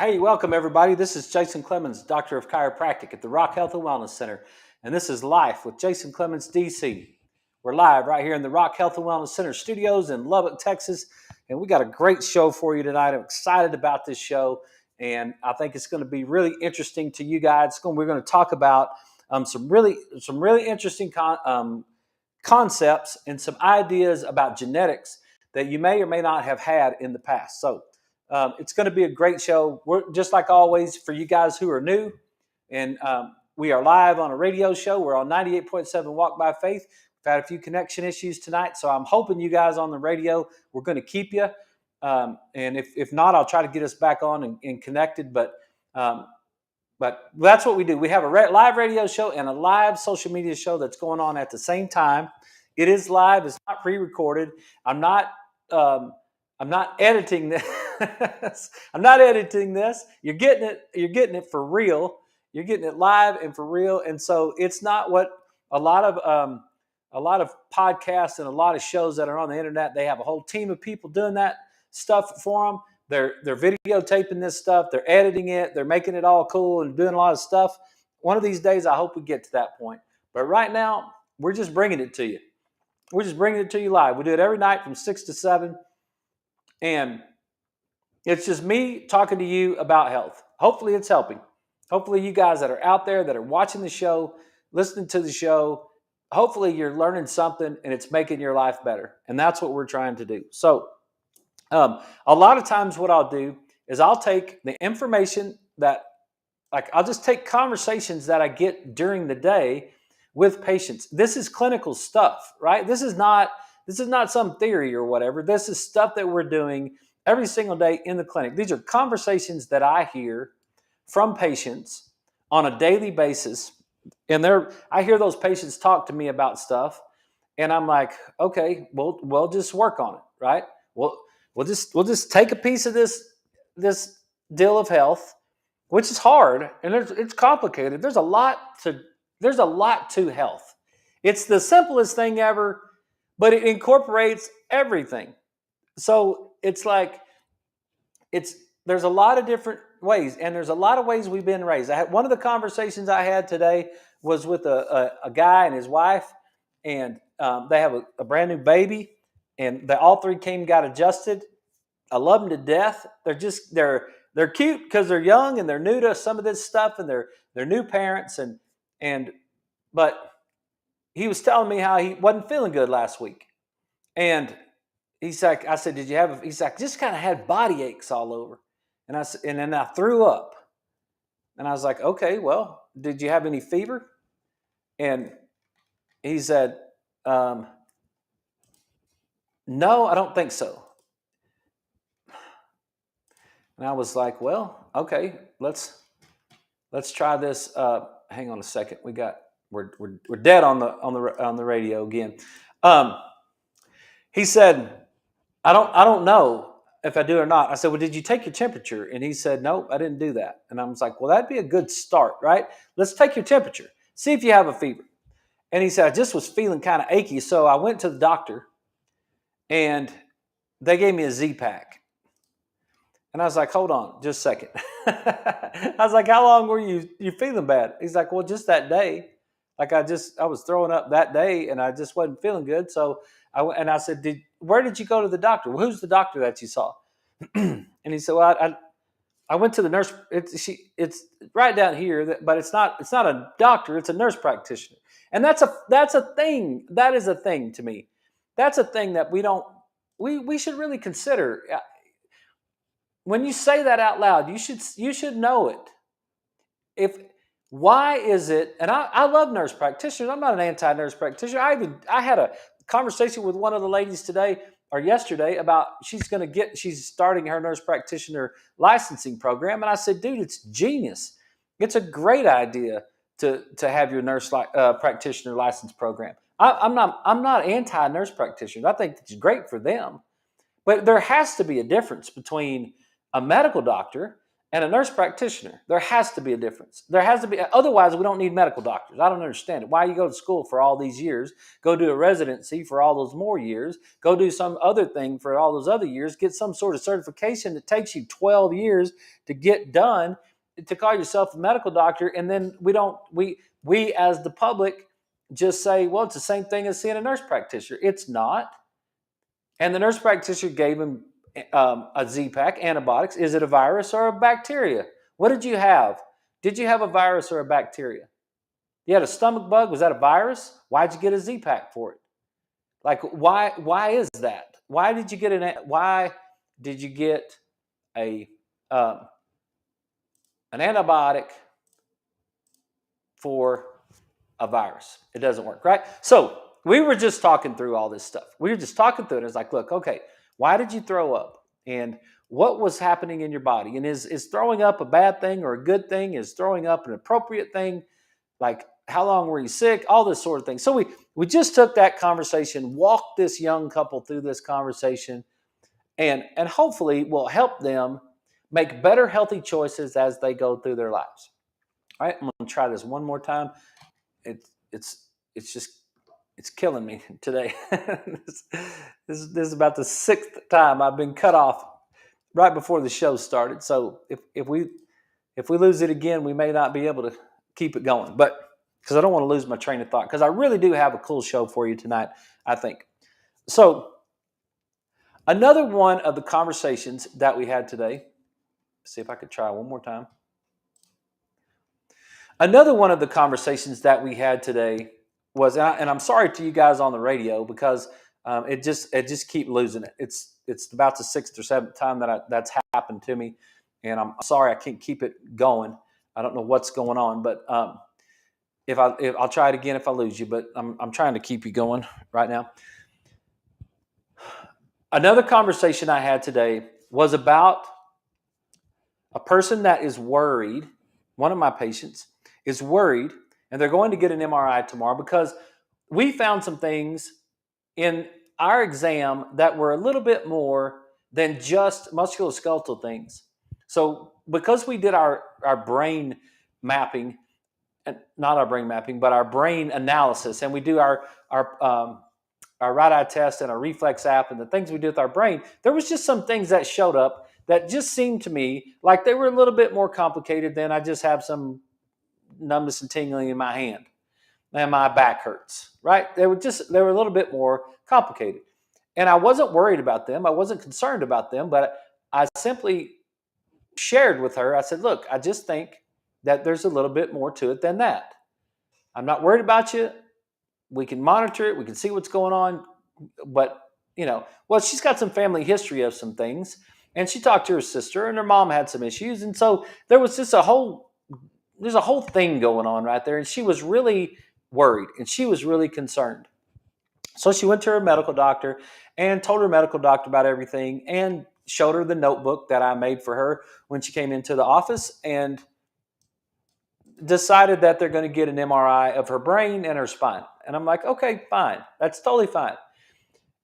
Hey, welcome everybody. This is Jason Clemmons, Doctor of Chiropractic at the Rock Health and Wellness Center. And this is Life with Jason Clemmons, DC. We're live right here in the Rock Health and Wellness Center studios in Lubbock, Texas. And we got a great show for you tonight. I'm excited about this show. And I think it's going to be really interesting to you guys. We're going to talk about some really interesting concepts and some ideas about genetics that you may or may not have had in the past. So it's going to be a great show. We're just like always for you guys who are new, and we are live on a radio show. We're on 98.7 Walk by Faith. We've had a few connection issues tonight, so I'm hoping you guys on the radio, we're going to keep you. And if not, I'll try to get us back on and connected. But that's what we do. We have a live radio show and a live social media show that's going on at the same time. It is live. It's not pre-recorded. I'm not editing this. I'm not editing this. You're getting it. You're getting it for real. You're getting it live and for real. And so it's not what a lot of podcasts and a lot of shows that are on the internet. They have a whole team of people doing that stuff for them. They're videotaping this stuff. They're editing it. They're making it all cool and doing a lot of stuff. One of these days, I hope we get to that point. But right now, we're just bringing it to you. We're just bringing it to you live. We do it every night from 6 to 7. And it's just me talking to you about health. Hopefully it's helping. Hopefully you guys that are out there that are watching the show, listening to the show, hopefully you're learning something and it's making your life better. And that's what we're trying to do. So a lot of times what I'll do is I'll take the information I'll just take conversations that I get during the day with patients. This is clinical stuff, right? This is not some theory or whatever. This is stuff that we're doing every single day in the clinic. These are conversations that I hear from patients on a daily basis. And I hear those patients talk to me about stuff. And I'm like, okay, we'll just work on it, right? We'll just take a piece of this deal of health, which is hard and it's complicated. There's a lot to health. It's the simplest thing ever, but it incorporates everything. So it's there's a lot of different ways, and there's a lot of ways we've been raised. One of the conversations I had today was with a guy and his wife, and they have a brand new baby, and all three got adjusted. I love them to death. They're cute because they're young and they're new to some of this stuff, and they're new parents, but he was telling me how he wasn't feeling good last week. And he's like, I said, he's like, just kind of had body aches all over. And then I threw up. And I was like, okay, well, did you have any fever? And he said, no, I don't think so. And I was like, well, okay, let's try this. Hang on a second. We're dead on the radio again. He said, I don't know if I do or not. I said, well, did you take your temperature? And he said, nope, I didn't do that. And I was like, well, that'd be a good start, right? Let's take your temperature. See if you have a fever. And he said, I just was feeling kind of achy. So I went to the doctor and they gave me a Z-Pack. And I was like, hold on just a second. I was like, how long were you feeling bad? He's like, well, just that day. Like I was throwing up that day and I just wasn't feeling good. So I said, where did you go to the doctor? Well, who's the doctor that you saw? And he said, well, I went to the nurse. It's right down here, but it's not a doctor. It's a nurse practitioner. And that's a thing. That is a thing to me. That's a thing that we should really consider. When you say that out loud, you should know it. Why is it? And I love nurse practitioners. I'm not an anti-nurse practitioner. I had a conversation with one of the ladies today or yesterday about she's starting her nurse practitioner licensing program, and I said, dude, it's genius. It's a great idea to have your nurse practitioner license program. I'm not anti-nurse practitioners. I think it's great for them, but there has to be a difference between a medical doctor and a nurse practitioner. There has to be a difference. There has to be. Otherwise, we don't need medical doctors. I don't understand it. Why you go to school for all these years, go do a residency for all those more years, go do some other thing for all those other years, get some sort of certification that takes you 12 years to get done, to call yourself a medical doctor, and then we as the public just say, well, it's the same thing as seeing a nurse practitioner. It's not. And the nurse practitioner gave him a Z-Pack, antibiotics. Is it a virus or a bacteria? What did you have? Did you have a virus or a bacteria? You had a stomach bug. Was that a virus? Why'd you get a Z-Pack for it? Like, why is that? Why did you get a an antibiotic for a virus? It doesn't work, right? So we were just talking through all this stuff. We were just talking through it. It's like, look, okay, why did you throw up? And what was happening in your body? And is throwing up a bad thing or a good thing? Is throwing up an appropriate thing? Like, how long were you sick? All this sort of thing. So we just took that conversation, walked this young couple through this conversation, and hopefully will help them make better healthy choices as they go through their lives. All right, I'm going to try this one more time. It's killing me today. this is about the 6th time I've been cut off right before the show started. So if we lose it again, we may not be able to keep it going. But because I don't want to lose my train of thought, because I really do have a cool show for you tonight, I think. So another one of the conversations that we had today, see if I could try one more time. Another one of the conversations that we had today was, and I'm sorry to you guys on the radio because it just keep losing it. It's about the 6th or 7th time that's happened to me, and I'm sorry I can't keep it going. I don't know what's going on, but if I'll try it again if I lose you, but I'm trying to keep you going right now. Another conversation I had today was about a person that is worried. One of my patients is worried, and they're going to get an MRI tomorrow because we found some things in our exam that were a little bit more than just musculoskeletal things. So because we did our brain mapping, and not our brain mapping, but our brain analysis, and we do our right eye test and our reflex app and the things we do with our brain, there was just some things that showed up that just seemed to me like they were a little bit more complicated than I just have some numbness and tingling in my hand and my back hurts, right? They were a little bit more complicated. And I wasn't worried about them. I wasn't concerned about them, but I simply shared with her. I said, look, I just think that there's a little bit more to it than that. I'm not worried about you. We can monitor it. We can see what's going on. But, she's got some family history of some things. And she talked to her sister, and her mom had some issues. And so there was just there's a whole thing going on right there. And she was really worried, and she was really concerned. So she went to her medical doctor and told her medical doctor about everything and showed her the notebook that I made for her when she came into the office, and decided that they're going to get an MRI of her brain and her spine. And I'm like, okay, fine. That's totally fine.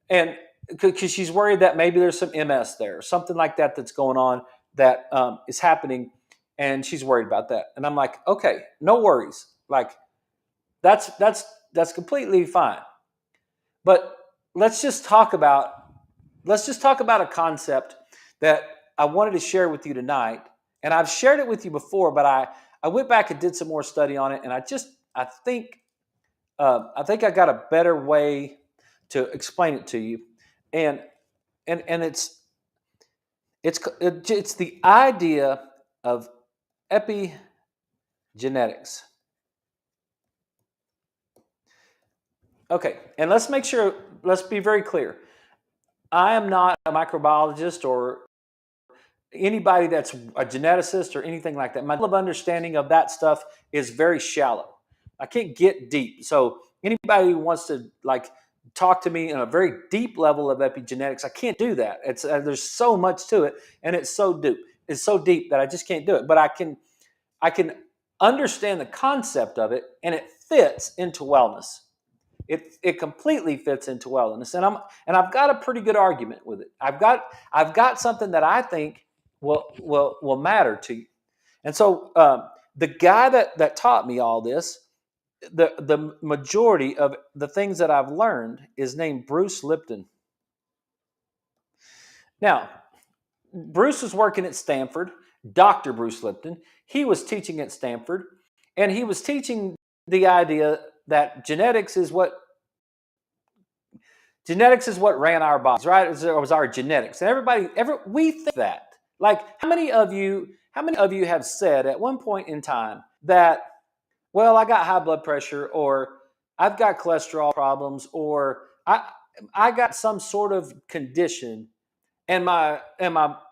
And because she's worried that maybe there's some MS there, something like that that's going on that is happening, and she's worried about that. And I'm like, okay, no worries. Like, that's completely fine. But let's just talk about a concept that I wanted to share with you tonight. And I've shared it with you before, but I went back and did some more study on it, and I think I got a better way to explain it to you, and it's the idea of epigenetics. Okay, and let's be very clear. I am not a microbiologist or anybody that's a geneticist or anything like that. My level of understanding of that stuff is very shallow. I can't get deep. So anybody who wants to talk to me on a very deep level of epigenetics, I can't do that. It's there's so much to it, and it's so deep. It's so deep that I just can't do it. But I can understand the concept of it, and it fits into wellness. It completely fits into wellness, and I've got a pretty good argument with it. I've got something that I think will matter to you. And so the guy that taught me all this, the majority of the things that I've learned is named Bruce Lipton. Now, Bruce was working at Stanford, Dr. Bruce Lipton. He was teaching at Stanford, and he was teaching the idea that genetics is what ran our bodies, right? It was our genetics. And we think that. Like, how many of you have said at one point in time that, well, I got high blood pressure, or I've got cholesterol problems, or I got some sort of condition, and my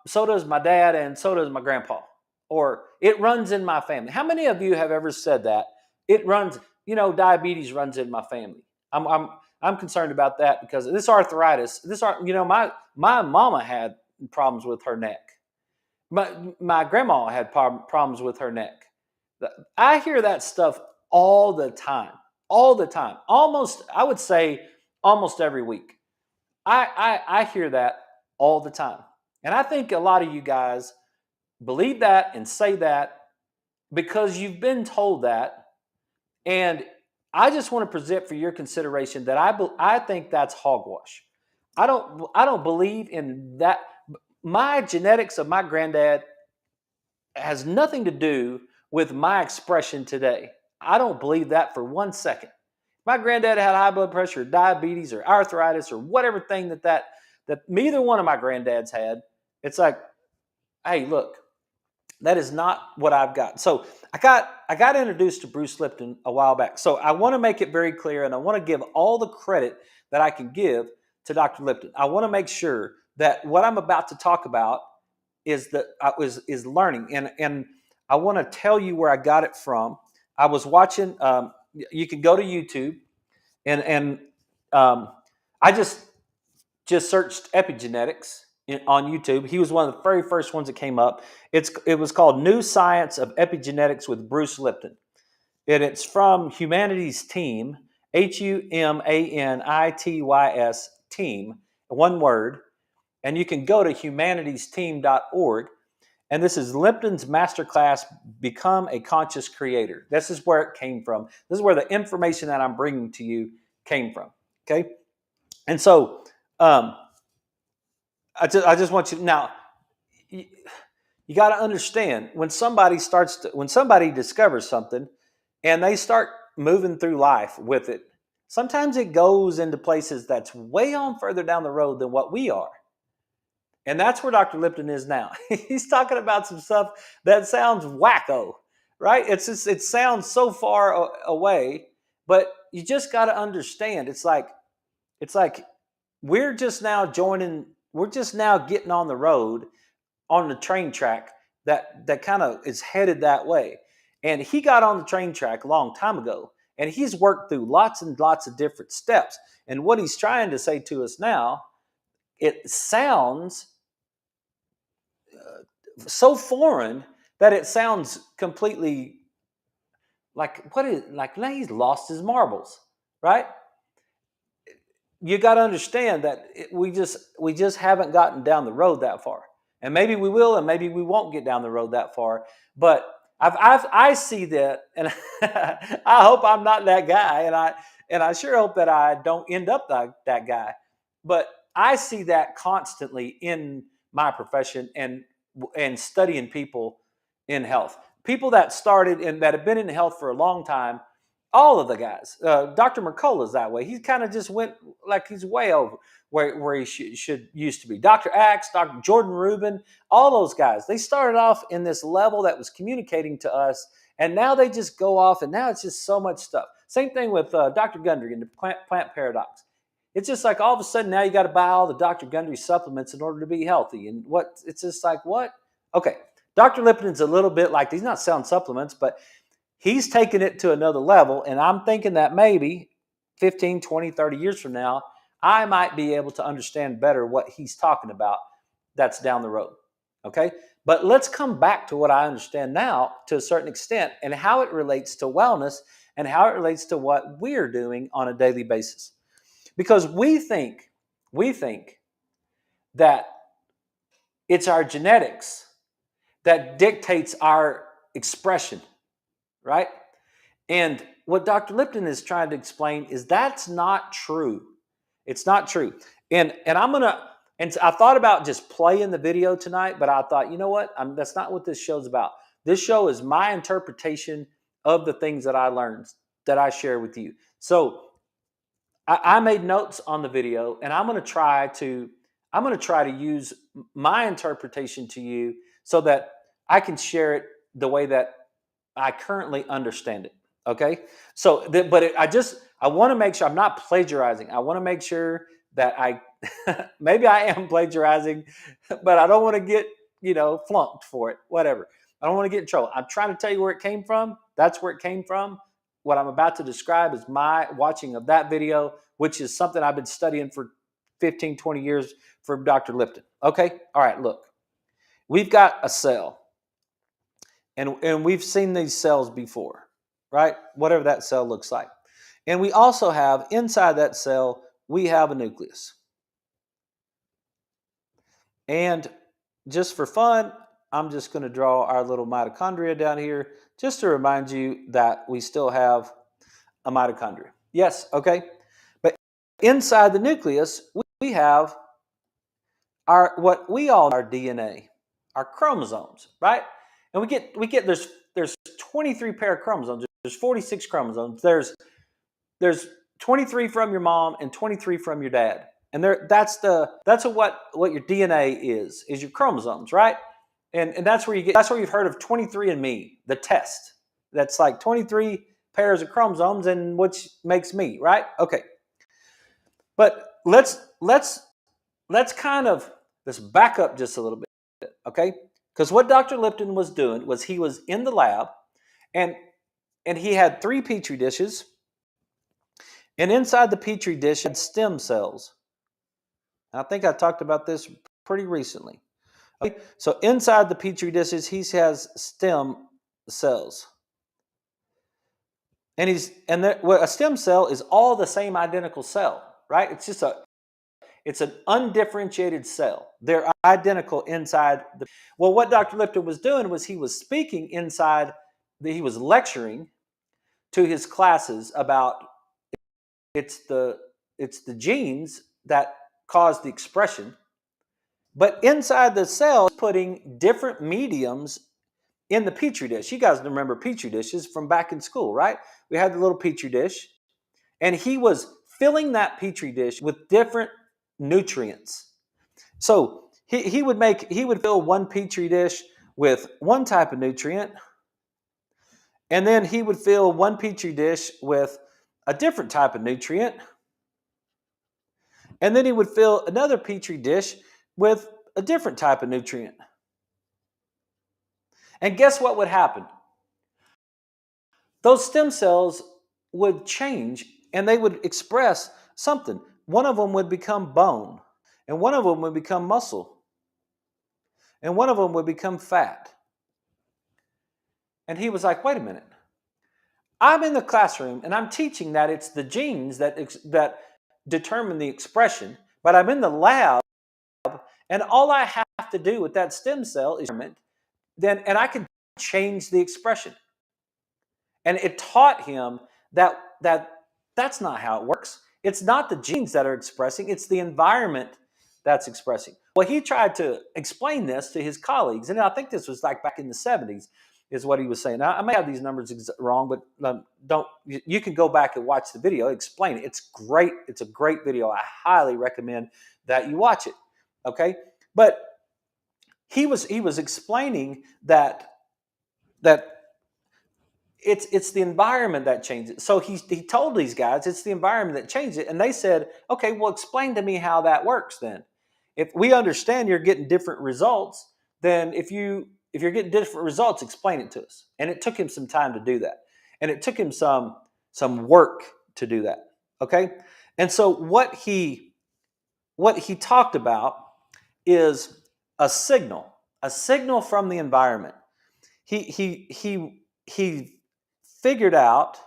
so does my dad, and so does my grandpa, or it runs in my family. How many of you have ever said that? It runs, diabetes runs in my family. I'm concerned about that because this arthritis, my mama had problems with her neck. My grandma had problems with her neck. I hear that stuff all the time, almost, I would say, almost every week. I hear that all the time. And I think a lot of you guys believe that and say that because you've been told that. And I just want to present for your consideration that I think that's hogwash. I don't believe in that. My genetics of my granddad has nothing to do with my expression today. I don't believe that for 1 second. My granddad had high blood pressure, or diabetes, or arthritis, or whatever thing that neither one of my granddads had. It's like, hey, look, that is not what I've got. So I got introduced to Bruce Lipton a while back. So I want to make it very clear, and I want to give all the credit that I can give to Dr. Lipton. I want to make sure that what I'm about to talk about is learning, and I want to tell you where I got it from. I was watching. You can go to YouTube, and I just searched epigenetics on YouTube. He was one of the very first ones that came up. It was called New Science of Epigenetics with Bruce Lipton. And it's from Humanity's Team, HUMANITYS team, one word. And you can go to humanitiesteam.org. And this is Lipton's masterclass, Become a Conscious Creator. This is where it came from. This is where the information that I'm bringing to you came from. Okay? And so I just want you now. You got to understand when somebody discovers something, and they start moving through life with it. Sometimes it goes into places that's way on further down the road than what we are, and that's where Dr. Lipton is now. He's talking about some stuff that sounds wacko, right? It sounds so far away, but you just got to understand. It's like we're just now getting on the road, on the train track that kind of is headed that way. And he got on the train track a long time ago, and he's worked through lots and lots of different steps. And what he's trying to say to us now, it sounds so foreign that it sounds completely like now he's lost his marbles, right? You got to understand that we just haven't gotten down the road that far, and maybe we will, and maybe we won't get down the road that far. But I see that, and I hope I'm not that guy, and I sure hope that I don't end up that guy. But I see that constantly in my profession and studying people in health, people that started and that have been in health for a long time. All of the guys, Dr. Mercola is that way. He kind of just went like he's way over where he should used to be. Dr. Axe, Dr. Jordan Rubin, all those guys, they started off in this level that was communicating to us, and now they just go off, and now it's just so much stuff. Same thing with Dr. Gundry and the plant paradox. It's just like all of a sudden now you got to buy all the Dr. Gundry supplements in order to be healthy. And it's just like, what? Okay, Dr. Lipton's a little bit like, he's not selling supplements, but he's taking it to another level, and I'm thinking that maybe 15, 20, 30 years from now, I might be able to understand better what he's talking about that's down the road, okay? But let's come back to what I understand now to a certain extent and how it relates to wellness and how it relates to what we're doing on a daily basis. Because we think that it's our genetics that dictates our expression, right? And what Dr. Lipton is trying to explain is that's not true. It's not true. And I'm gonna and I thought about just playing the video tonight, but I thought, you know what? That's not what this show's about. This show is my interpretation of the things that I learned that I share with you. So I made notes on the video, and I'm gonna try to use my interpretation to you so that I can share it the way that I currently understand it. Okay. So, I want to make sure I'm not plagiarizing. I want to make sure that maybe I am plagiarizing, but I don't want to get, flunked for it, whatever. I don't want to get in trouble. I'm trying to tell you where it came from. That's where it came from. What I'm about to describe is my watching of that video, which is something I've been studying for 15, 20 years from Dr. Lipton. Okay. All right. Look, we've got a cell. And we've seen these cells before, right? Whatever that cell looks like. And we also have, inside that cell, we have a nucleus. And just for fun, I'm just going to draw our little mitochondria down here just to remind you that we still have a mitochondria. Yes, okay? But inside the nucleus, we have what we all our DNA, our chromosomes, right? And we get there's 23 pair of chromosomes. There's 46 chromosomes. There's 23 from your mom and 23 from your dad. And that's what your DNA is your chromosomes, right? And that's where you've heard of 23andMe, the test. That's like 23 pairs of chromosomes and which makes me, right? Okay. But let's back up just a little bit, okay? Because what Dr. Lipton was doing was he was in the lab and he had 3 petri dishes, and inside the petri dish had stem cells. I think I talked about this pretty recently. Okay? So inside the petri dishes, he has stem cells. And a stem cell is all the same identical cell, right? It's an undifferentiated cell. They're identical inside what Dr. Lipton was doing was he was speaking he was lecturing to his classes about it's the genes that cause the expression, but inside the cell, putting different mediums in the petri dish. You guys remember petri dishes from back in school, right? We had the little petri dish, and he was filling that petri dish with different nutrients. So he would fill one petri dish with one type of nutrient, and then he would fill one petri dish with a different type of nutrient, and then he would fill another petri dish with a different type of nutrient. And guess what would happen? Those stem cells would change and they would express something. One of them would become bone, and one of them would become muscle, and one of them would become fat. And he was like, wait a minute. I'm in the classroom and I'm teaching that it's the genes that determine the expression, but I'm in the lab and all I have to do with that stem cell is and I can change the expression. And it taught him that that's not how it works. It's not the genes that are expressing, it's the environment that's expressing. Well, he tried to explain this to his colleagues, and I think this was like back in the 70s is what he was saying. Now, I may have these numbers wrong, but you can go back and watch the video, explain it. It's great. It's a great video. I highly recommend that you watch it. Okay? But he was explaining that it's the environment that changes it. So he told these guys it's the environment that changes it, and they said, okay, well, explain to me how that works then. If we understand you're getting different results, then if you're getting different results, explain it to us. And it took him some time to do that, and it took him some work to do that. Okay, and so what he talked about is a signal from the environment. He figured out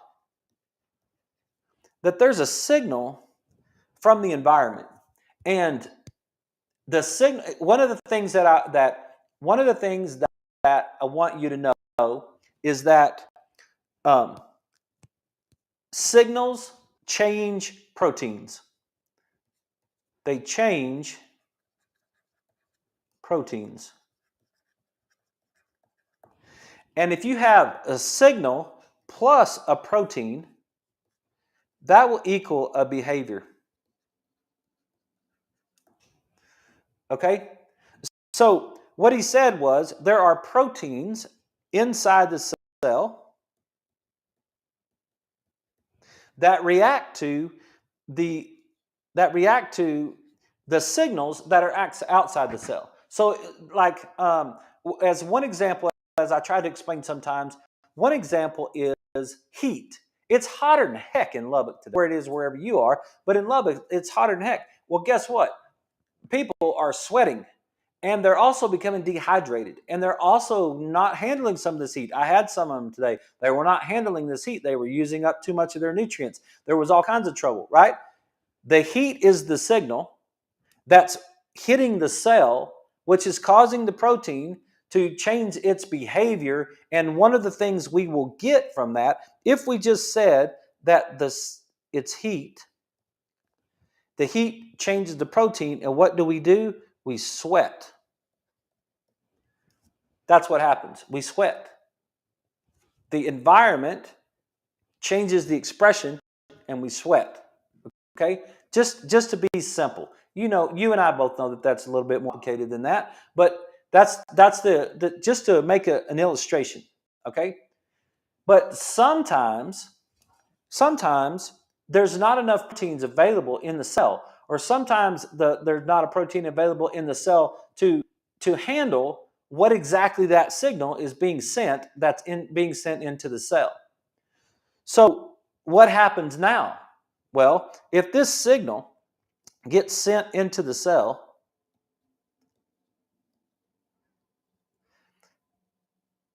that there's a signal from the environment, and the signal. One of the things that I want you to know is that signals change proteins. They change proteins. And if you have a signal plus a protein, that will equal a behavior. Okay? So what he said was there are proteins inside the cell that react to the signals that are outside the cell. So, like as one example, as I try to explain sometimes, one example is heat. It's hotter than heck in Lubbock today, where it is wherever you are, but in Lubbock, it's hotter than heck. Well, guess what? People are sweating. And they're also becoming dehydrated. And they're also not handling some of this heat. I had some of them today. They were not handling this heat. They were using up too much of their nutrients. There was all kinds of trouble, right? The heat is the signal that's hitting the cell, which is causing the protein to change its behavior. And one of the things we will get from that, if we just said that it's heat, the heat changes the protein. And what do? We sweat. That's what happens. We sweat. The environment changes the expression and we sweat. Okay? Just to be simple. You know, you and I both know that that's a little bit more complicated than that, but that's the just to make an illustration. Okay? But sometimes there's not enough proteins available in the cell, or sometimes there's not a protein available in the cell to handle what exactly that signal is being sent, being sent into the cell. So what happens now? Well, if this signal gets sent into the cell,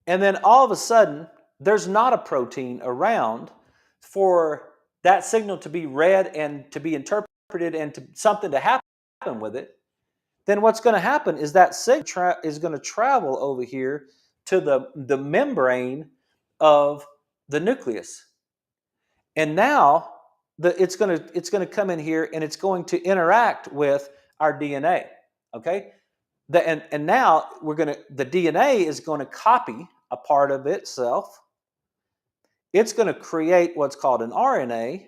and then all of a sudden there's not a protein around for that signal to be read and to be interpreted and to something to happen with it, then what's going to happen is that signal is going to travel over here to the membrane of the nucleus. And now it's going to come in here and it's going to interact with our DNA. Okay? And now the DNA is going to copy a part of itself. It's going to create what's called an RNA,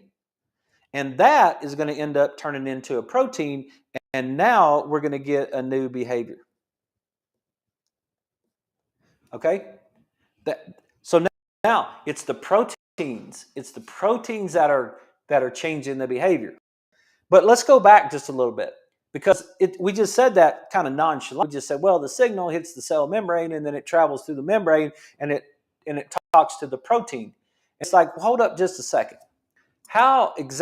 and that is going to end up turning into a protein, and now we're going to get a new behavior. Okay? So now it's the proteins. It's the proteins that are changing the behavior. But let's go back just a little bit, because we just said that kind of nonchalant. We just said, well, the signal hits the cell membrane and then it travels through the membrane and it talks to the protein. It's like, hold up just a second. How does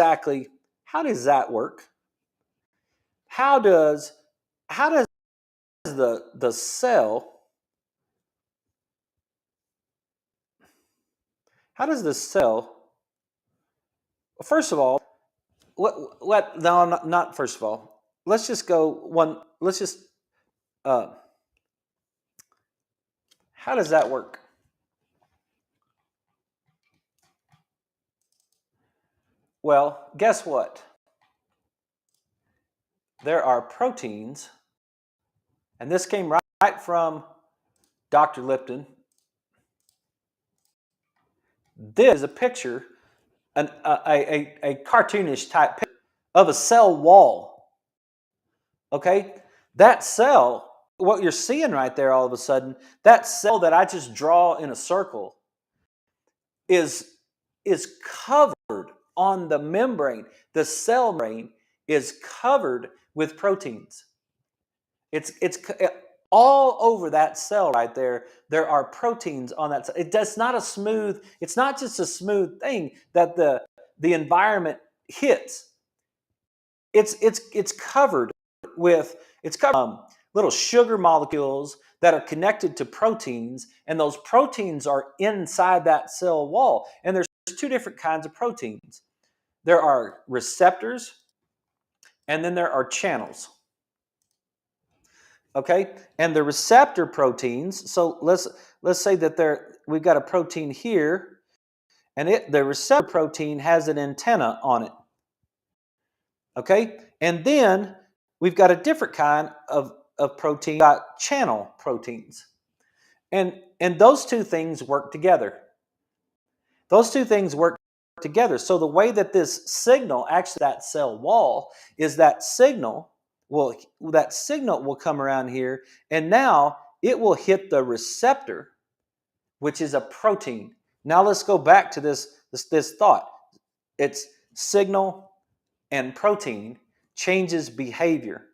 that work? How does the cell first of all, not first of all. Let's just go one. Let's just how does that work? Well, guess what? There are proteins, and this came right from Dr. Lipton. This is a picture, a cartoonish type picture of a cell wall. Okay? That cell, what you're seeing right there all of a sudden, that cell that I just draw in a circle is covered on the membrane. The cell membrane is covered with proteins. It's all over that cell right there. There are proteins on that cell. It's not just a smooth thing that the environment hits. It's covered with little sugar molecules that are connected to proteins, and those proteins are inside that cell wall. And there's two different kinds of proteins. There are receptors, and then there are channels. Okay, and the receptor proteins. So let's say that we've got a protein here, and the receptor protein has an antenna on it. Okay, and then we've got a different kind of protein, got channel proteins, and those two things work together. Those two things work together. So the way that this signal, actually that cell wall, is that signal will come around here, and now it will hit the receptor, which is a protein. Now let's go back to this thought. It's signal and protein changes behavior.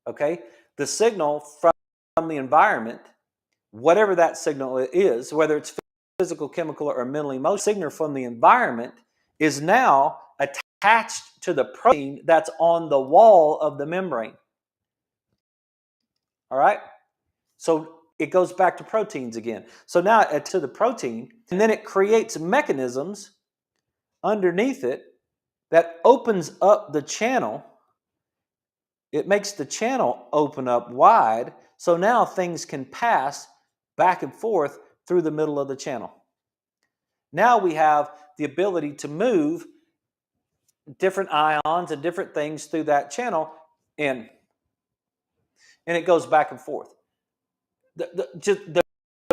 Okay? The signal from the environment, whatever that signal is, whether it's physical, chemical, or mental emotional, signal from the environment is now attached to the protein that's on the wall of the membrane. All right? So it goes back to proteins again. So now to the protein, and then it creates mechanisms underneath it that opens up the channel. It makes the channel open up wide, so now things can pass back and forth through the middle of the channel. Now we have the ability to move different ions and different things through that channel, and it goes back and forth. The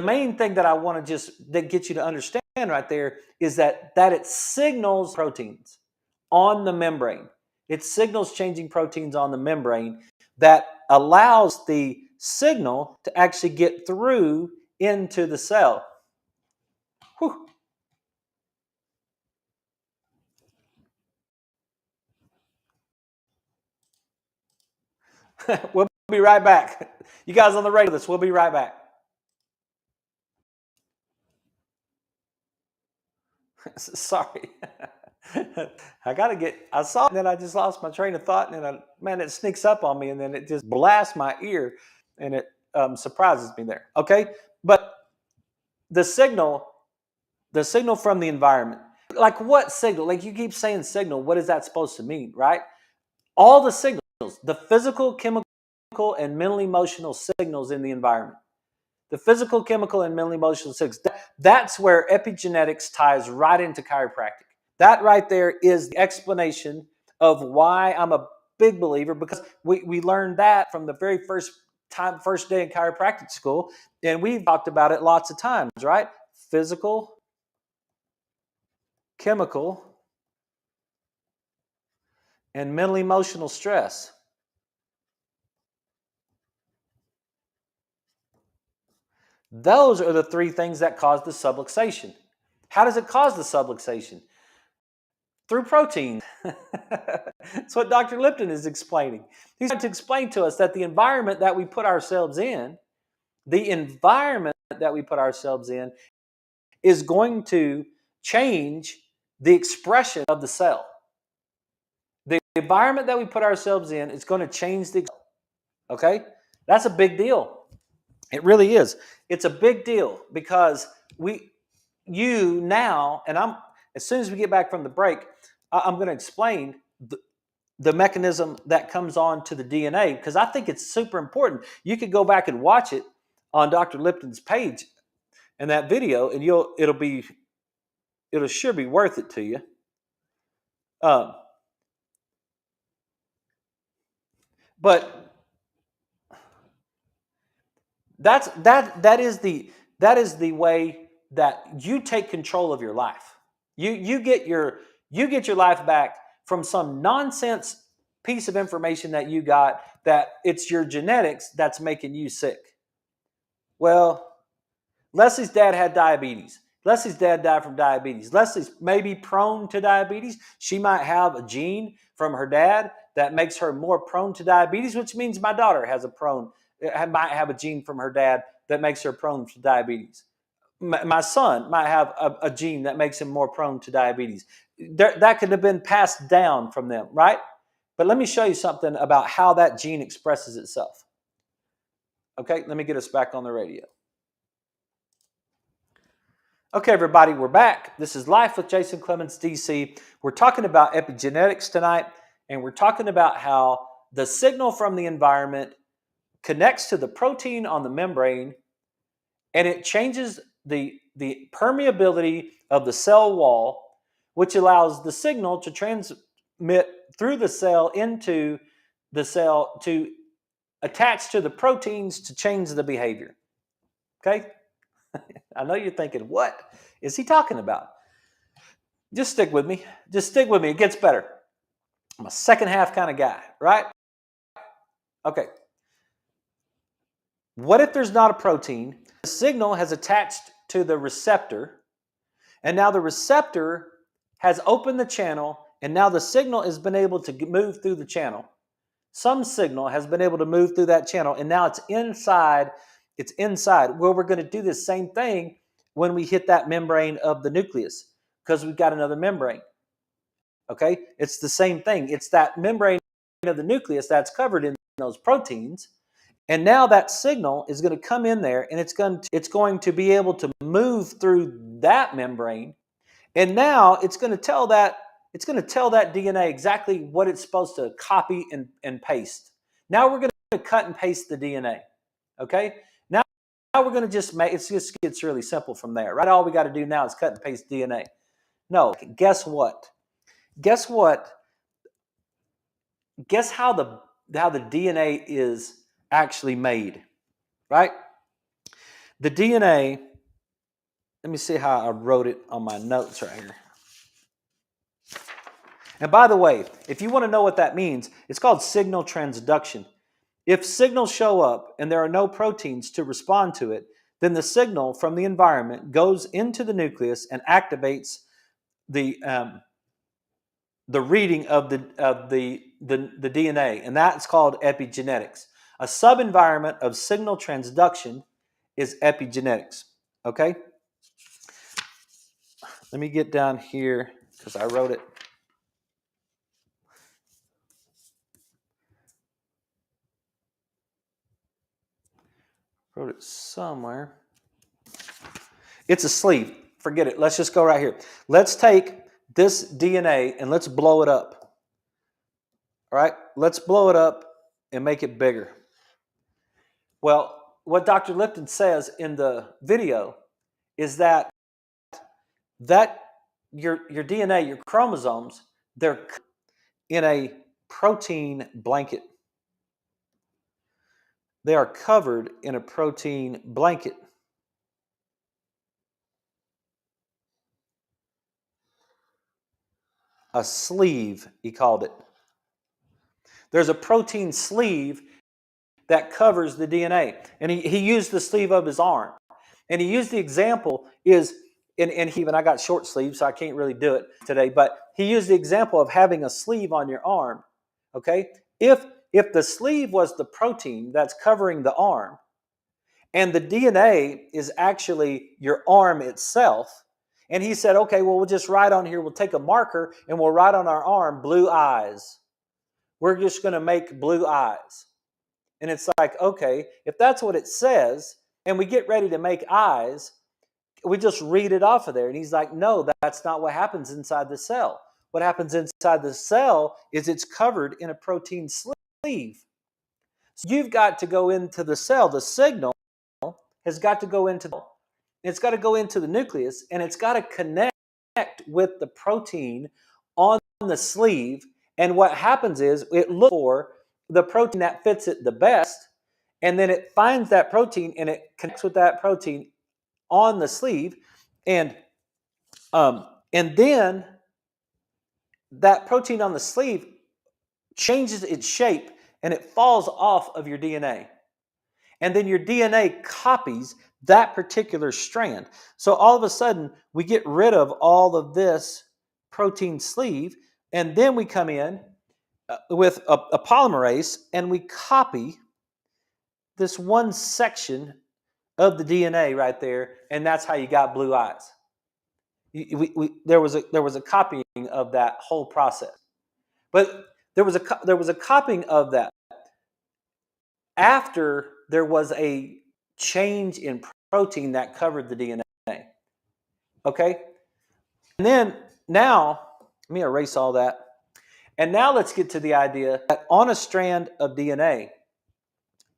main thing that I want to just get you to understand right there is that it signals proteins on the membrane. It signals changing proteins on the membrane that allows the signal to actually get through into the cell. Whew. We'll be right back. You guys on the radio with us, we'll be right back. Sorry. I saw it, and then I just lost my train of thought, and then it sneaks up on me, and then it just blasts my ear, and it surprises me there. Okay? But the signal from the environment, like what signal? Like you keep saying signal, what is that supposed to mean, right? All the signals, the physical, chemical, and mental emotional signals in the environment. The physical, chemical, and mental emotional signals. That's where epigenetics ties right into chiropractic. That right there is the explanation of why I'm a big believer, because we learned that from the very first day in chiropractic school, and we've talked about it lots of times, right? Physical, chemical, and mental emotional stress. Those are the three things that cause the subluxation. How does it cause the subluxation? Through protein. That's what Dr. Lipton is explaining. He's trying to explain to us that the environment that we put ourselves in, is going to change the expression of the cell. The environment that we put ourselves in is going to change the, okay? That's a big deal. It really is. It's a big deal because you now, and as soon as we get back from the break, I'm going to explain the mechanism that comes on to the DNA, because I think it's super important. You could go back and watch it on Dr. Lipton's page and that video, and it'll sure be worth it to you. But that is the way that you take control of your life. You get your life back from some nonsense piece of information that you got, that it's your genetics that's making you sick. Well, Leslie's dad had diabetes. Leslie's dad died from diabetes. Leslie's maybe prone to diabetes. She might have a gene from her dad that makes her more prone to diabetes, which means my daughter might have a gene from her dad that makes her prone to diabetes. My son might have a gene that makes him more prone to diabetes. That could have been passed down from them, right? But let me show you something about how that gene expresses itself. Okay, let me get us back on the radio. Okay, everybody, we're back. This is Life with Jason Clemmons, DC. We're talking about epigenetics tonight, and we're talking about how the signal from the environment connects to the protein on the membrane, and it changes the permeability of the cell wall, which allows the signal to transmit through the cell into the cell to attach to the proteins to change the behavior. Okay? I know you're thinking, what is he talking about? Just stick with me. Just stick with me. It gets better. I'm a second half kind of guy, right? Okay. What if there's not a protein? The signal has attached to the receptor, and now the receptor has opened the channel, and now the signal has been able to move through the channel. Some signal has been able to move through that channel, and now it's inside. It's inside. Well, we're going to do the same thing when we hit that membrane of the nucleus, because we've got another membrane. Okay? It's the same thing. It's that membrane of the nucleus that's covered in those proteins. And now that signal is going to come in there, and it's going to be able to move through that membrane. And now it's going to tell that DNA exactly what it's supposed to copy and paste. Now we're going to cut and paste the DNA. Okay? Now we're going to just gets really simple from there. Right? All we got to do now is cut and paste DNA. No, guess what? Guess what? Guess how the DNA is actually made, right? The DNA, let me see how I wrote it on my notes right here. And by the way, if you want to know what that means, it's called signal transduction. If signals show up and there are no proteins to respond to it, then the signal from the environment goes into the nucleus and activates the reading of the DNA, and that's called epigenetics. A sub-environment of signal transduction is epigenetics. Okay? Let me get down here because I wrote it. Wrote it somewhere. It's a sleeve. Forget it. Let's just go right here. Let's take this DNA and let's blow it up. All right? Let's blow it up and make it bigger. Well, what Dr. Lipton says in the video is that your DNA, your chromosomes, they're in a protein blanket. They are covered in a protein blanket. A sleeve, he called it. There's a protein sleeve that covers the DNA. And he used the sleeve of his arm. And he used the example I got short sleeves, so I can't really do it today, but he used the example of having a sleeve on your arm. Okay? If the sleeve was the protein that's covering the arm, and the DNA is actually your arm itself, and he said, okay, well, we'll just write on here, we'll take a marker, and we'll write on our arm, blue eyes. We're just going to make blue eyes. And it's like, okay, if that's what it says, and we get ready to make eyes, we just read it off of there. And he's like, no, that's not what happens inside the cell. What happens inside the cell is it's covered in a protein sleeve. So you've got to go into the cell. The signal has got to go into the nucleus, and it's got to connect with the protein on the sleeve. And what happens is it looks for the protein that fits it the best, and then it finds that protein and it connects with that protein on the sleeve, and then that protein on the sleeve changes its shape and it falls off of your DNA. And then your DNA copies that particular strand. So all of a sudden, we get rid of all of this protein sleeve, and then we come in with a polymerase, and we copy this one section of the DNA right there, and that's how you got blue eyes. There was a copying of that whole process, but there was a copying of that after there was a change in protein that covered the DNA. Okay, and then now let me erase all that, and now let's get to the idea that on a strand of DNA,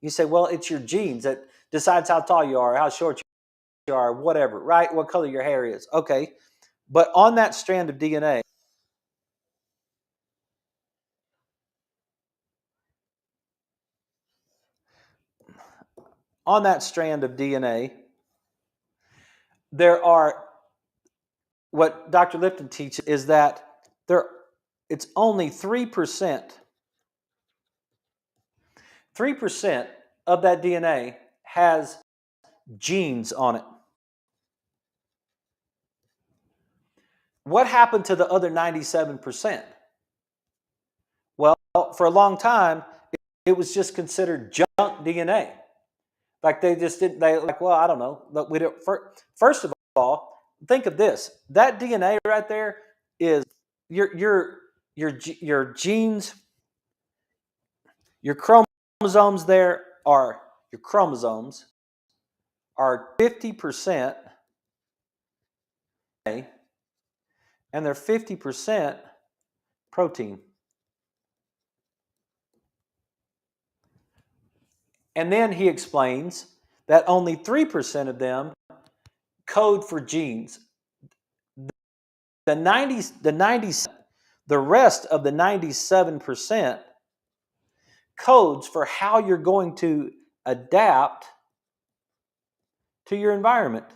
You say, well, it's your genes that decides how tall you are, how short you are, whatever, right? What color your hair is. Okay. But on that strand of DNA, on that strand of DNA, there are, what Dr. Lipton teaches is that there it's only 3%. 3% of that DNA has genes on it. What happened to the other 97%? Well, for a long time, it was just considered junk DNA. Like they just didn't, they like, well, I don't know. But we don't, first of all, think of this. That DNA right there is your genes, your chromosomes there are, your chromosomes are 50%, and they're 50% protein. And then he explains that only 3% of them code for genes. The 90, the rest of the 97% codes for how you're going to adapt to your environment.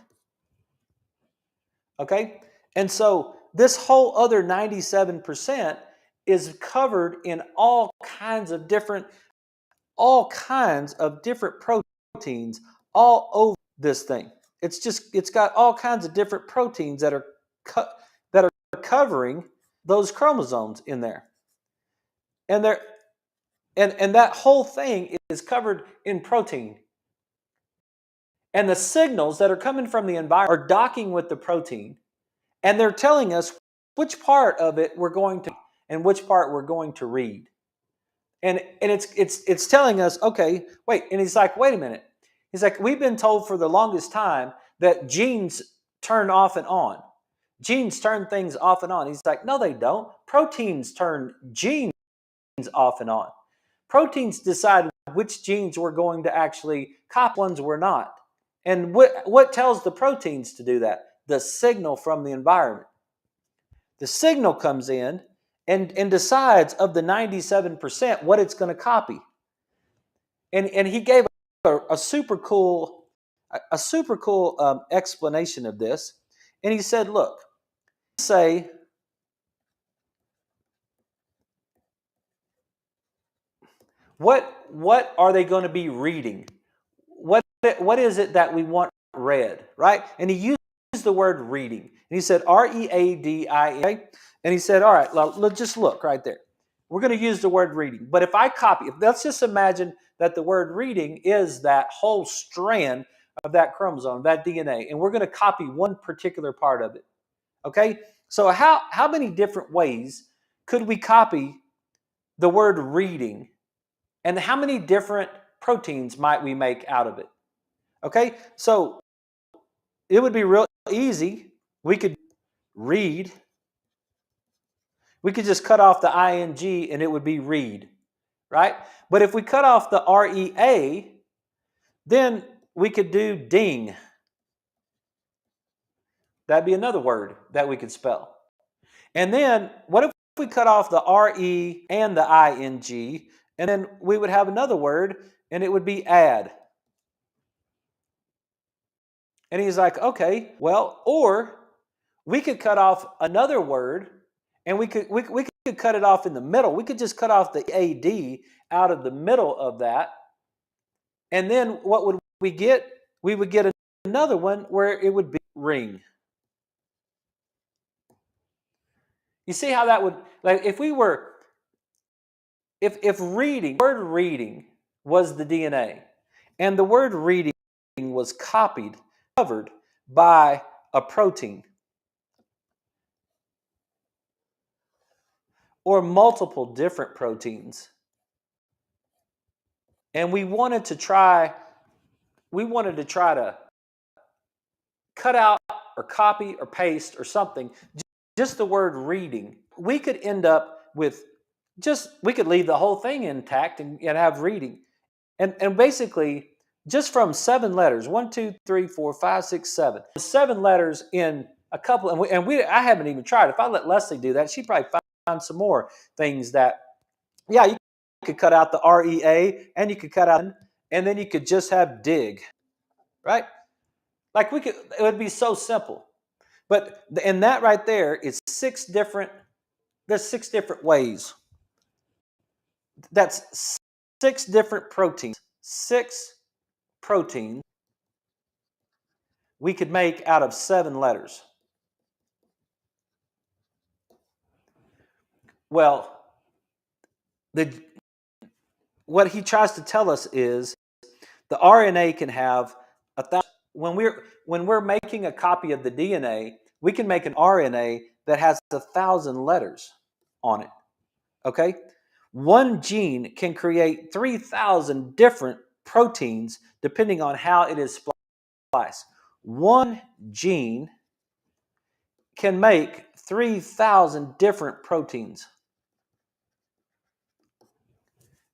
Okay? And so this whole other 97% is covered in all kinds of different proteins all over this thing. It's got all kinds of different proteins that are covering those chromosomes in there. And that whole thing is covered in protein. And the signals that are coming from the environment are docking with the protein, and they're telling us which part of it we're going to and which part we're going to read. And it's telling us, okay, wait. And he's like, wait a minute. He's like, we've been told for the longest time that genes turn off and on. Genes turn things off and on. He's like, no, they don't. Proteins turn genes off and on. Proteins decide which genes we're going to actually copy, ones we're not. And what tells the proteins to do that? The signal from the environment. The signal comes in and decides of the 97% what it's going to copy. And he gave a super cool explanation of this. And he said, look, say, what are they going to be reading? What is it that we want read, right? And he used the word reading. And he said READING. And he said, all right, let's just look right there. We're going to use the word reading. But if I copy, let's just imagine that the word reading is that whole strand of that chromosome, that DNA, and we're going to copy one particular part of it. Okay? So how many different ways could we copy the word reading? And how many different proteins might we make out of it? Okay? So it would be real easy. We could read. We could just cut off the ing and it would be read, right? But if we cut off the REA, then we could do ding. That'd be another word that we could spell. And then what if we cut off the RE and the ing, and then we would have another word and it would be add. And he's like, okay, well, or we could cut off another word and we could cut it off in the middle. We could just cut off the AD out of the middle of that. And then what would we get? We would get another one where it would be ring. You see how that would, like, if we were, if reading, word reading was the DNA, and the word reading was covered by a protein, or multiple different proteins, and we wanted to try to cut out or copy or paste or something, just the word reading, we could end up with we could leave the whole thing intact and have reading. And basically, just from 7 letters, 1, 2, 3, 4, 5, 6, 7 letters in a couple, I haven't even tried. If I let Leslie do that, she'd probably find some more things that, yeah, you could cut out the REA, and you could cut out, and then you could just have dig, right? Like it would be so simple. But and that right there is there's 6 different ways. That's 6 different proteins. 6 proteins we could make out of 7 letters. Well, what he tries to tell us is the RNA can have 1,000. When we're making a copy of the DNA, we can make an RNA that has 1,000 letters on it. Okay? One gene can create 3,000 different proteins depending on how it is spliced. One gene can make 3,000 different proteins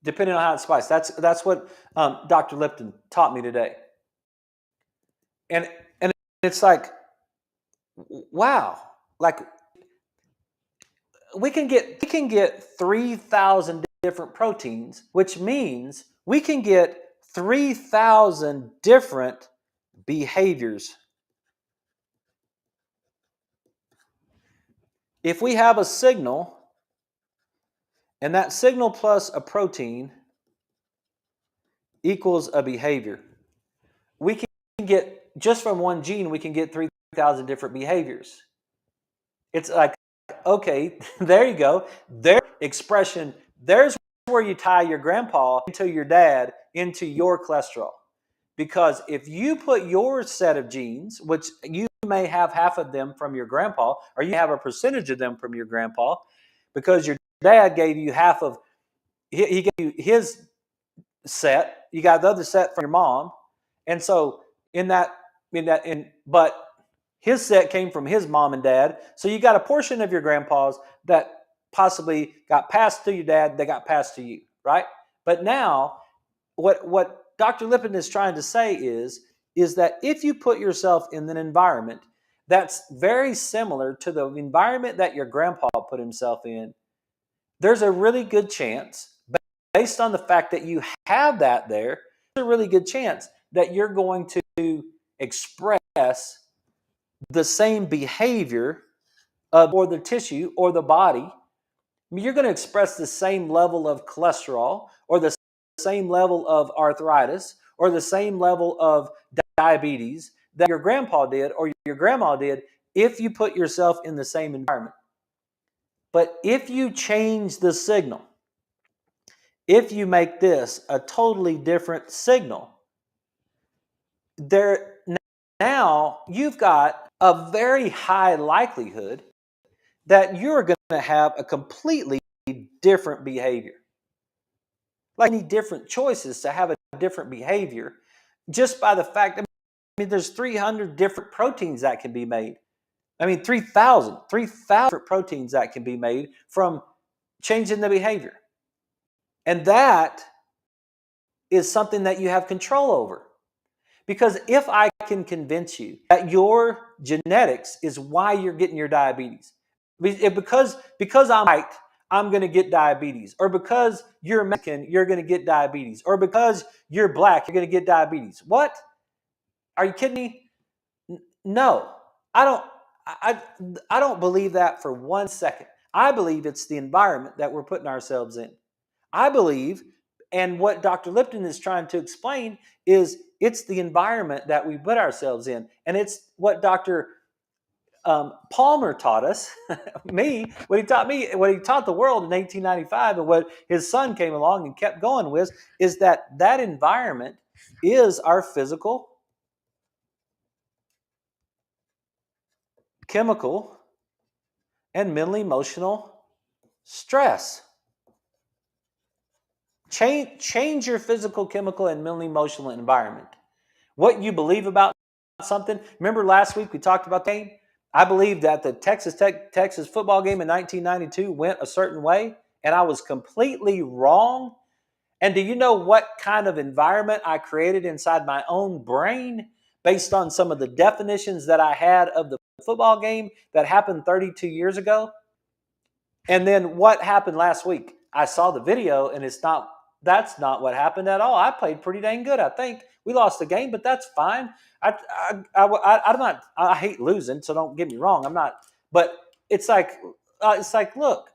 depending on how it's spliced. That's what Dr. Lipton taught me today. And it's like, wow, like we can get 3,000 different proteins, which means we can get 3,000 different behaviors. If we have a signal, and that signal plus a protein equals a behavior, we can get, just from one gene, we can get 3,000 different behaviors. It's like, okay, there you go. Their expression, there's where you tie your grandpa into your dad, into your cholesterol. Because if you put your set of genes, which you may have half of them from your grandpa, or you have a percentage of them from your grandpa, because your dad gave you half of, he gave you his set, you got the other set from your mom, and so but his set came from his mom and dad, so you got a portion of your grandpa's that possibly got passed to your dad, that got passed to you, right? But now, what Dr. Lipton is trying to say is that if you put yourself in an environment that's very similar to the environment that your grandpa put himself in, there's a really good chance, based on the fact that you have that there, there's a really good chance that you're going to express the same behavior or the tissue or the body. I mean, you're going to express the same level of cholesterol, or the same level of arthritis, or the same level of diabetes that your grandpa did or your grandma did, if you put yourself in the same environment. But if you change the signal, if you make this a totally different signal, now you've got a very high likelihood that you're going to have a completely different behavior. Like any different choices to have a different behavior, just by the fact, I mean, there's 300 different proteins that can be made. I mean, 3,000 proteins that can be made from changing the behavior. And that is something that you have control over. Because if I can convince you that your genetics is why you're getting your diabetes, because I'm white, I'm going to get diabetes, or because you're Mexican, you're going to get diabetes, or because you're black, you're going to get diabetes. What? Are you kidding me? No, I don't believe that for 1 second. I believe it's the environment that we're putting ourselves in. I believe, and what Dr. Lipton is trying to explain is it's the environment that we put ourselves in. And it's what Dr. Palmer taught us, what he taught the world in 1895, and what his son came along and kept going with, is that environment is our physical, chemical, and mentally emotional stress. Change your physical, chemical, and mentally emotional environment. What you believe about something. Remember last week we talked about the game? I believe that the Texas football game in 1992 went a certain way, and I was completely wrong. And do you know what kind of environment I created inside my own brain based on some of the definitions that I had of the football game that happened 32 years ago? And then what happened last week? I saw the video, and that's not what happened at all. I played pretty dang good, I think. We lost the game, but that's fine. I'm not. I hate losing, so don't get me wrong. I'm not. But it's like, look,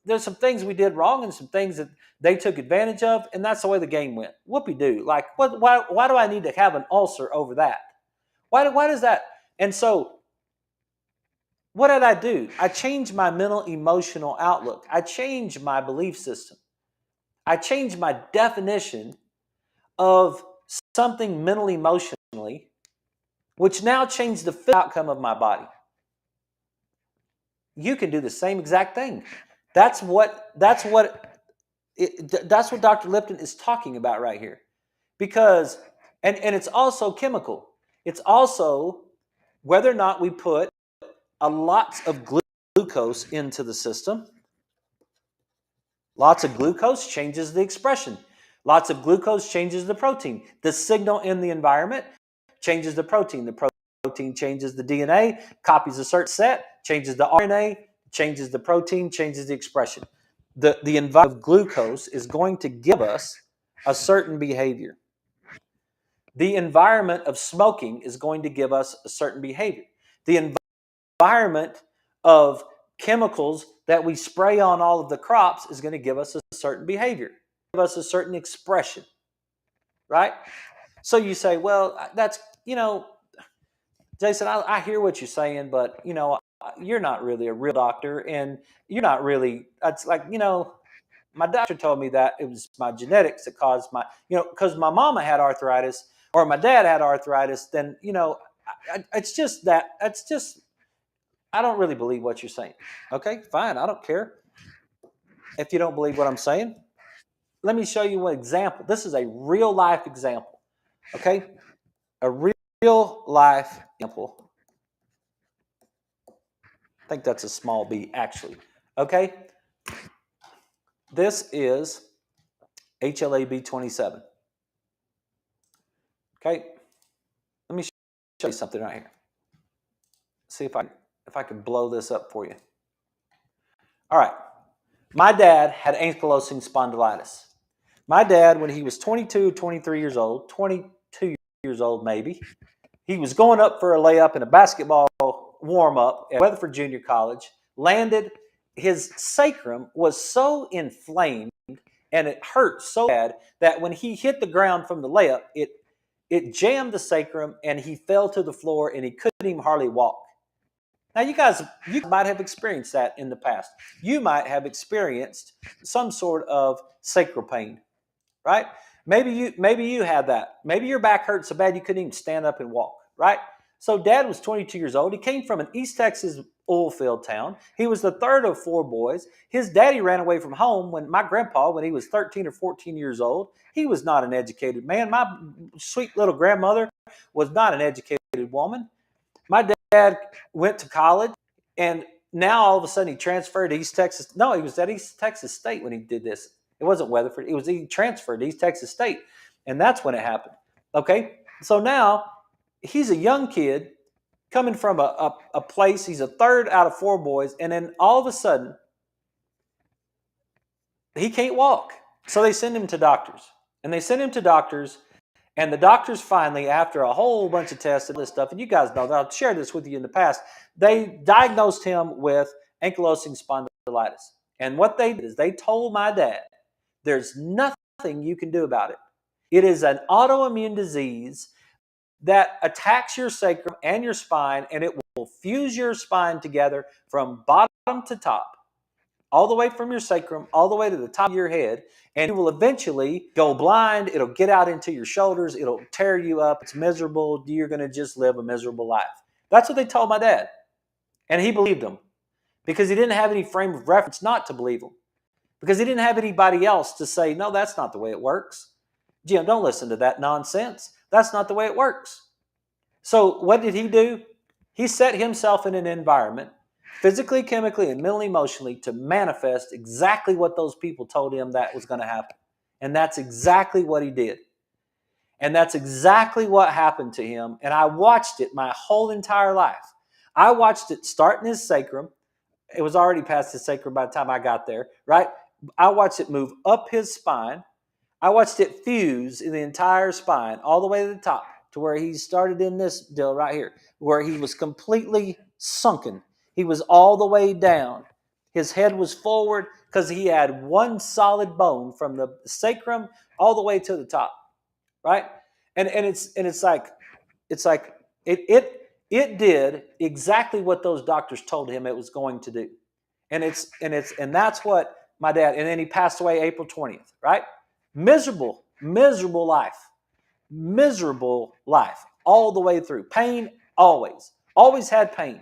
there's some things we did wrong and some things that they took advantage of, and that's the way the game went. Whoopie do. Like, what? Why do I need to have an ulcer over that? Why does that? And so, what did I do? I changed my mental emotional outlook. I changed my belief system. I changed my definition of something mentally emotionally, which now changed the outcome of my body. You can do the same exact thing. That's what Dr. Lipton is talking about right here. Because and it's also chemical. It's also whether or not we put a lot of glucose into the system. Lots of glucose changes the expression. Lots of glucose changes the protein. The signal in the environment changes the protein. The protein changes the DNA, copies a certain set, changes the RNA, changes the protein, changes the expression. The environment of glucose is going to give us a certain behavior. The environment of smoking is going to give us a certain behavior. The environment of chemicals that we spray on all of the crops is going to give us a certain behavior, give us a certain expression, right? So you say, well, that's, Jason, I hear what you're saying, but, you're not really a real doctor, and you're not really, it's like, my doctor told me that it was my genetics that caused because my mama had arthritis or my dad had arthritis, then, it's just that, I don't really believe what you're saying. Okay, fine. I don't care if you don't believe what I'm saying. Let me show you an example. This is a real life example. Okay, a real life example. I think that's a small b, actually. Okay, this is HLA-B 27. Okay, let me show you something right here. See if I can blow this up for you. All right, my dad had ankylosing spondylitis. My dad, when he was 22, 23 years old, 22 years old maybe, he was going up for a layup in a basketball warm-up at Weatherford Junior College, landed. His sacrum was so inflamed and it hurt so bad that when he hit the ground from the layup, it jammed the sacrum and he fell to the floor and he couldn't even hardly walk. Now, you might have experienced that in the past. You might have experienced some sort of sacral pain, right? Maybe you had that. Maybe your back hurt so bad you couldn't even stand up and walk, right? So Dad was 22 years old. He came from an East Texas oil field town. He was the third of 4 boys. His daddy ran away from home when my grandpa, when he was 13 or 14 years old, he was not an educated man. My sweet little grandmother was not an educated woman. My dad went to college, and now all of a sudden he transferred to East Texas. No, he was at East Texas State when he did this. It wasn't Weatherford. He transferred to East Texas State, and that's when it happened. Okay, so now he's a young kid coming from a place. He's a third out of 4 boys, and then all of a sudden he can't walk. So they send him to doctors, and and the doctors finally, after a whole bunch of tests and this stuff, and you guys know that I've shared this with you in the past, they diagnosed him with ankylosing spondylitis. And what they did is they told my dad, there's nothing you can do about it. It is an autoimmune disease that attacks your sacrum and your spine, and it will fuse your spine together from bottom to top, all the way from your sacrum, all the way to the top of your head, and you will eventually go blind. It'll get out into your shoulders. It'll tear you up. It's miserable. You're going to just live a miserable life. That's what they told my dad, and he believed them because he didn't have any frame of reference not to believe them, because he didn't have anybody else to say, no, that's not the way it works. Jim, don't listen to that nonsense. That's not the way it works. So what did he do? He set himself in an environment, physically, chemically, and mentally, emotionally, to manifest exactly what those people told him that was going to happen. And that's exactly what he did. And that's exactly what happened to him. And I watched it my whole entire life. I watched it start in his sacrum. It was already past his sacrum by the time I got there, right? I watched it move up his spine. I watched it fuse in the entire spine all the way to the top to where he started in this deal right here, where he was completely sunken. He was all the way down. His head was forward because he had one solid bone from the sacrum all the way to the top, right? And it's like it did exactly what those doctors told him it was going to do. And that's what my dad, and then he passed away April 20th, right? Miserable life all the way through. Pain, always had pain,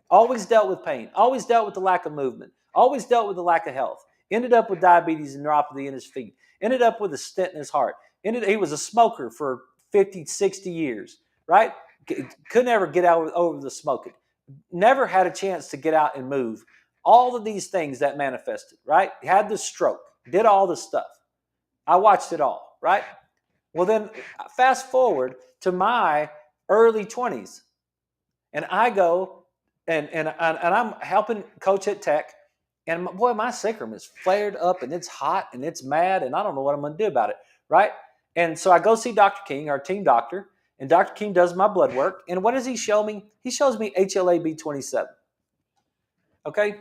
always dealt with pain, always dealt with the lack of movement, always dealt with the lack of health. Ended up with diabetes and neuropathy in his feet, ended up with a stent in his heart. He was a smoker for 50, 60 years, right? Could never get out over the smoking. Never had a chance to get out and move. All of these things that manifested, right? Had the stroke, did all this stuff. I watched it all, right? Well, then fast forward to my early 20s, and I go and I'm helping coach at Tech, and boy, my sacrum is flared up and it's hot and it's mad, and I don't know what I'm going to do about it, right? And so I go see Dr. King, our team doctor, and Dr. King does my blood work. And what does he show me? He shows me HLA-B27. Okay?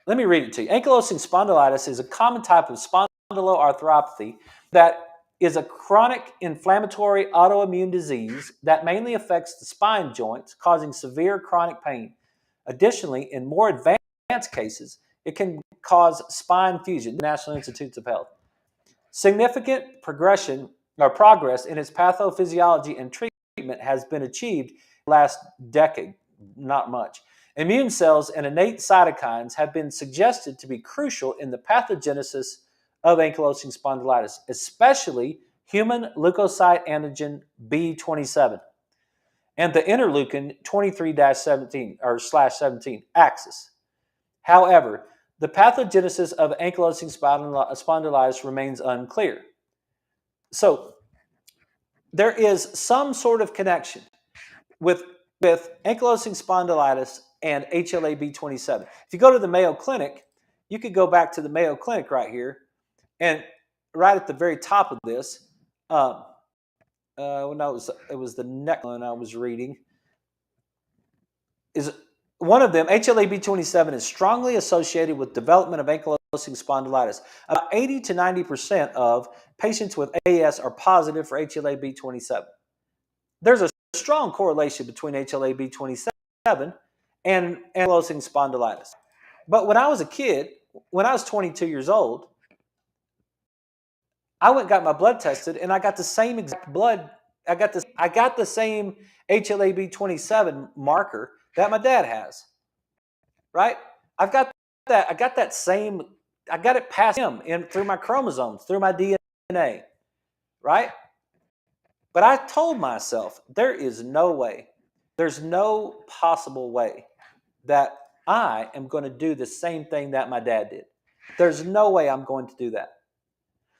Let me read it to you. Ankylosing spondylitis is a common type of spondyloarthropathy that is a chronic inflammatory autoimmune disease that mainly affects the spine joints, causing severe chronic pain. Additionally, in more advanced cases, it can cause spine fusion. National Institutes of Health. Significant progress in its pathophysiology and treatment has been achieved last decade, not much. Immune cells and innate cytokines have been suggested to be crucial in the pathogenesis of ankylosing spondylitis, especially human leukocyte antigen B27 and the interleukin 23-17 or /17 axis. However, the pathogenesis of ankylosing spondylitis remains unclear. So there is some sort of connection with ankylosing spondylitis and HLA-B27. If you go to the Mayo Clinic, you could go back to the Mayo Clinic right here, and right at the very top of this, no, it was the next one I was reading, is one of them. HLA-B27 is strongly associated with development of ankylosing spondylitis. About 80 to 90% of patients with AS are positive for HLA-B27. There's a strong correlation between HLA-B27 and ankylosing spondylitis. But when I was a kid, when I was 22 years old, I went and got my blood tested, and I got the same exact blood. I got the same HLA-B27 marker that my dad has. Right? I've got that. I got that same. I got it past him through my chromosomes, through my DNA. Right? But I told myself, there is no way, there's no possible way that I am going to do the same thing that my dad did. There's no way I'm going to do that.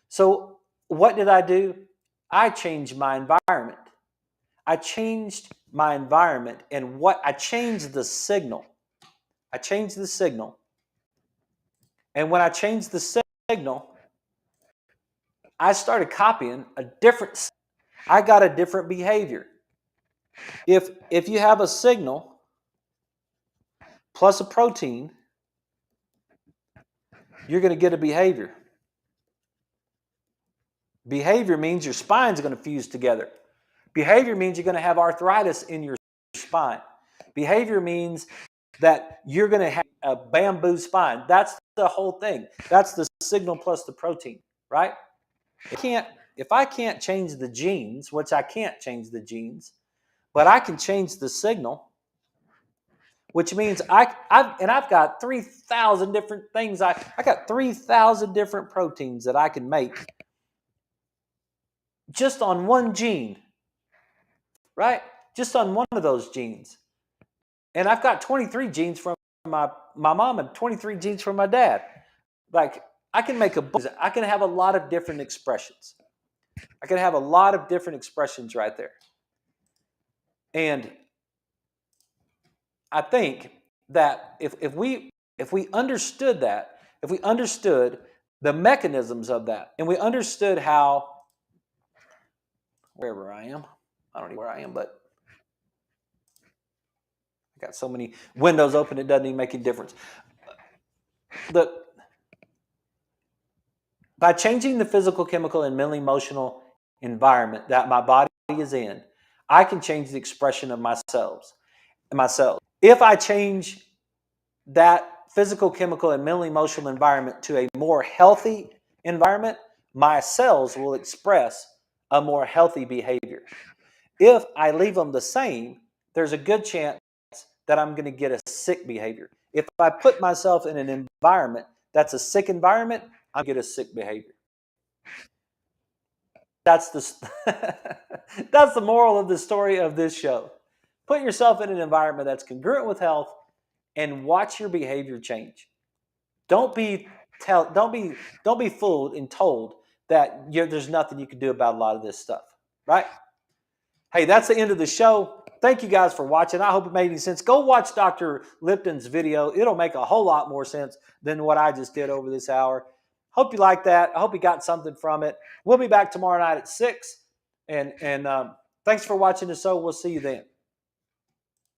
So what did I do? I changed my environment. I changed my environment, and I changed the signal. I changed the signal. And when I changed the signal, I started copying a different. I got a different behavior. If you have a signal plus a protein, you're going to get a behavior. Behavior means your spine's going to fuse together. Behavior means you're going to have arthritis in your spine. Behavior means that you're going to have a bamboo spine. That's the whole thing. That's the signal plus the protein, right? If I can't change the genes, which I can't change the genes, but I can change the signal, which means I've got 3,000 different things. I got 3,000 different proteins that I can make just on one gene, right? Just on one of those genes. And I've got 23 genes from my mom and 23 genes from my dad. Like, I can make a book. I can have a lot of different expressions. I can have a lot of different expressions right there. And I think that if we understood that, if we understood the mechanisms of that, and we understood how, wherever I am, I don't know where I am, but I got so many windows open it doesn't even make a difference. By changing the physical, chemical, and mental emotional environment that my body is in, I can change the expression of myself. If I change that physical, chemical, and mental emotional environment to a more healthy environment, my cells will express a more healthy behavior. If I leave them the same, there's a good chance that I'm going to get a sick behavior. If I put myself in an environment that's a sick environment, I'm going to get a sick behavior. That's that's the moral of the story of this show. Put yourself in an environment that's congruent with health and watch your behavior change. Don't be fooled and told that there's nothing you can do about a lot of this stuff, right? Hey, that's the end of the show. Thank you guys for watching. I hope it made any sense. Go watch Dr. Lipton's video. It'll make a whole lot more sense than what I just did over this hour. Hope you like that. I hope you got something from it. We'll be back tomorrow night at 6. And thanks for watching the show. We'll see you then.